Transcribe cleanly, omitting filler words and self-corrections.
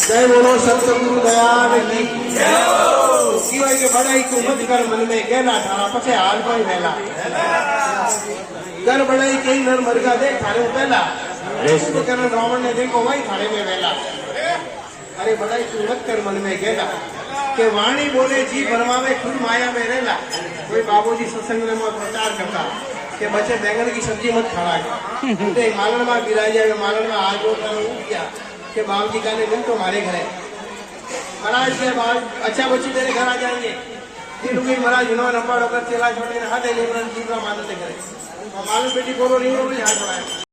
जय बोलो सतगुरु दयाल की सिवाय के बड़ाई को मत कर मन में कहना थारा पछे हाल कोई वेला कर बड़ाई कई नर मरगा देख थारे पहला तो करण रावण ने देखो भाई थारे में वेला अरे बड़ाई तू मत कर मन में कहना के वाणी बोले जी भरमावे खुद माया में रहला कोई बाबूजी सत्संग में प्रचार करता के बच्चे बैंगन की सब्जी मत खाना के मालन में गिरा जाए मालन में आज वो किया के बाप जी का ने दिन तो हमारे घर है महाराज के बाद अच्छा बच्ची तेरे घर आ जाएंगे फिर उनकी महाराज उन्होंने नंबर होकर चला छोटे हाथ है लेबर जीवरा मानते करे मालूम बेटी बोलो नहीं हाथ बढ़ाया